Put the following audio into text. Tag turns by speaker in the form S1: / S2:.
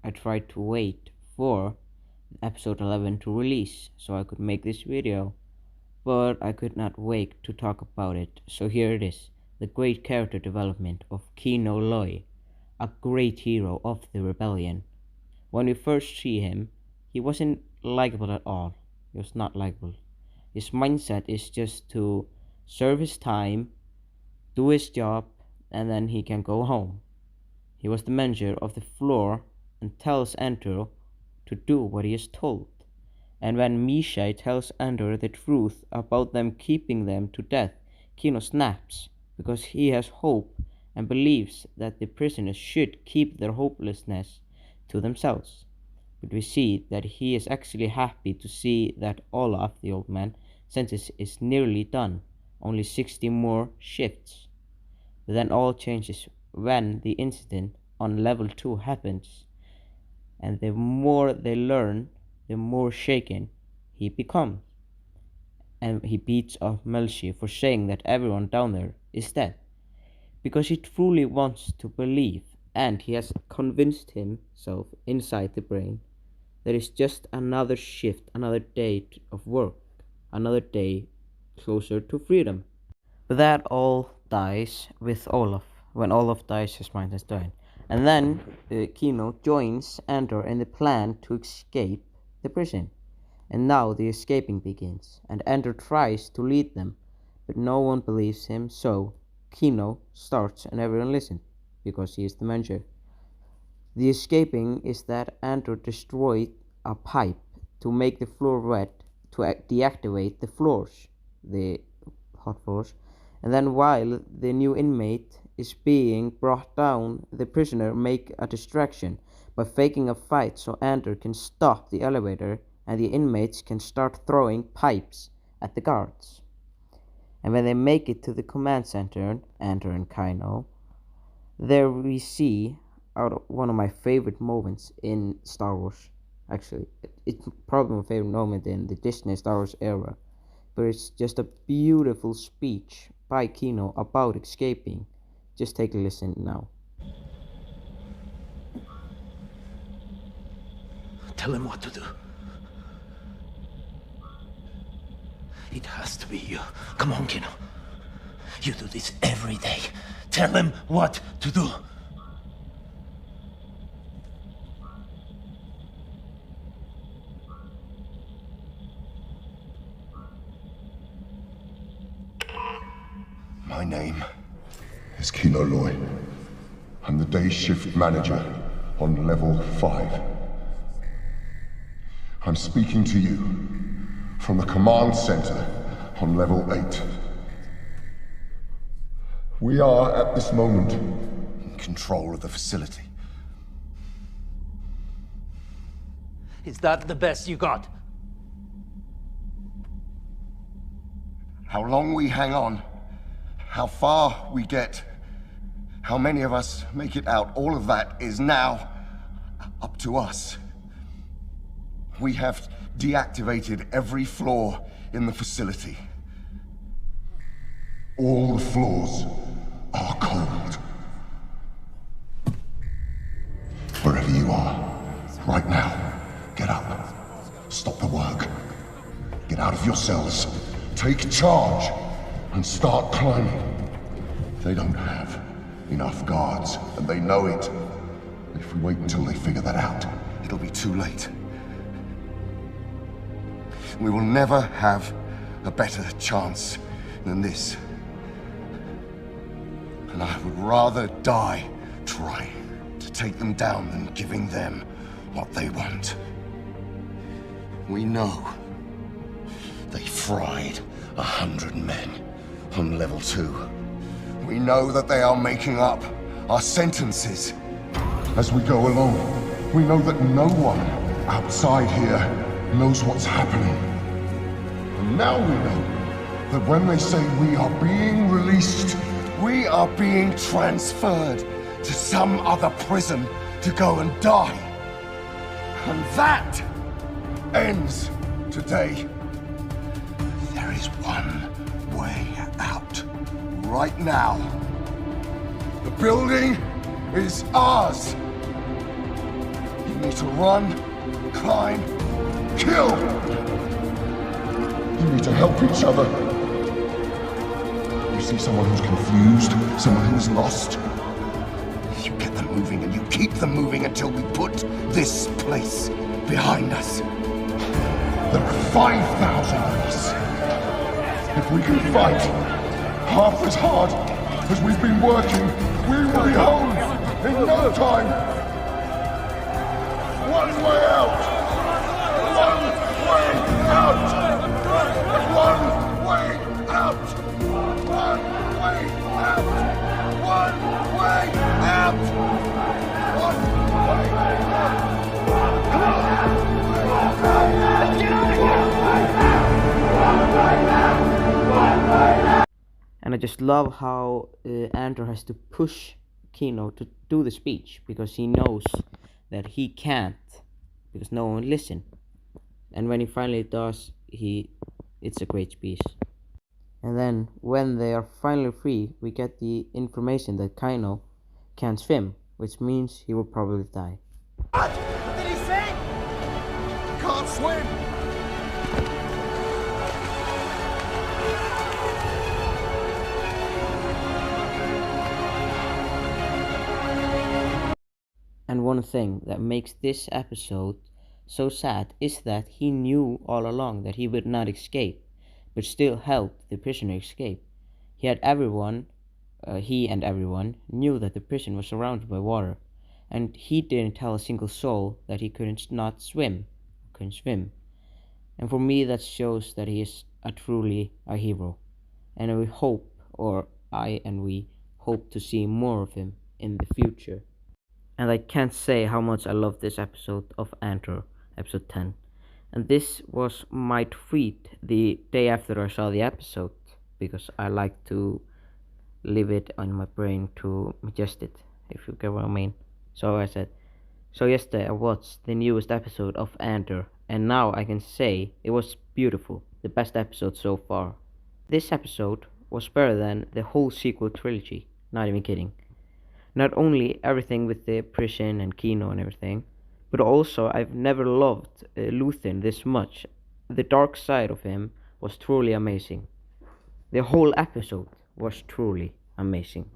S1: I tried to wait for episode 11 to release so I could make this video, but I could not wait to talk about it. So here it is, the great character development of Kino Loy, a great hero of the rebellion. When we first see him, he wasn't likable at all. He was not likable. His mindset is just to serve his time, do his job, and then he can go home. He was the manager of the floor and tells Andor to do what he is told. And when Mishai tells Andor the truth about them keeping them to death, Kino snaps because he has hope and believes that the prisoners should keep their hopelessness to themselves. But we see that he is actually happy to see that Olaf, the old man, sentence is nearly done, only 60 more shifts. But then all changes when the incident on level 2 happens, and the more they learn, the more shaken he becomes. And he beats up Melshi for saying that everyone down there is dead, because he truly wants to believe, and he has convinced himself inside the brain that it's just another shift, another day of work, another day closer to freedom. But that all dies with Olaf. When Olaf dies, his mind is done. And then Kino joins Andor in the plan to escape the prison. And now the escaping begins, and Andor tries to lead them, but no one believes him, so Kino starts and everyone listens, because he is the manager. The escaping is that Andor destroyed a pipe to make the floor wet to deactivate the floors, the hot floors, and then while the new inmate is being brought down, the prisoner make a distraction by faking a fight so Andor can stop the elevator and the inmates can start throwing pipes at the guards. And when they make it to the command center, Andor and Kino, there we see one of my favorite moments in Star Wars. Actually, it's probably my favorite moment in the Disney Star Wars era, but it's just a beautiful speech by Kino about escaping. Just take a listen now.
S2: Tell him what to do. It has to be you. Come on, Kino. You do this every day. Tell him what to do.
S3: My name is Kino Loy. I'm the day shift manager on level 5. I'm speaking to you from the command center on level 8. We are at this moment in control of the facility.
S2: Is that the best you got?
S3: How long we hang on, how far we get, how many of us make it out, all of that is now up to us. We have deactivated every floor in the facility. All the floors are cold. Wherever you are, right now, get up. Stop the work. Get out of your cells. Take charge and start climbing. They don't have enough guards, and they know it. If we wait until they figure that out, it'll be too late. We will never have a better chance than this. And I would rather die trying to take them down than giving them what they want. We know they fried 100 men on level 2. We know that they are making up our sentences. As we go along, we know that no one outside here knows what's happening. And now we know that when they say we are being released, we are being transferred to some other prison to go and die. And that ends today. There is one way out. Right now. The building is ours. We need to run, climb, kill! You need to help each other. You see someone who's confused, someone who's lost. You get them moving and you keep them moving until we put this place behind us. There are 5,000 of us. If we can fight half as hard as we've been working, we will be home in no time. One way out! One way out! One way out! One way out! One way out! One way out! Come on! Let's get out of here!
S1: And I just love how Andor has to push Kino to do the speech because he knows that he can't, because no one will listen. And when he finally does, it's a great speech. And then when they are finally free, we get the information that Kino can't swim, which means he will probably die.
S3: What did he say? Can't swim!
S1: And one thing that makes this episode so sad is that he knew all along that he would not escape, but still helped the prisoner escape. He and everyone knew that the prison was surrounded by water, and he didn't tell a single soul that he couldn't swim. And for me, that shows that he is truly a hero, and we hope to see more of him in the future. And I can't say how much I love this episode of Andor, episode 10. And this was my tweet the day after I saw the episode, because I like to leave it on my brain to digest it, if you get what I mean. So I said, so yesterday I watched the newest episode of Andor, and now I can say it was beautiful, the best episode so far. This episode was better than the whole sequel trilogy, not even kidding. Not only everything with the prison and Kino and everything, but also I've never loved Luthen this much. The dark side of him was truly amazing. The whole episode was truly amazing.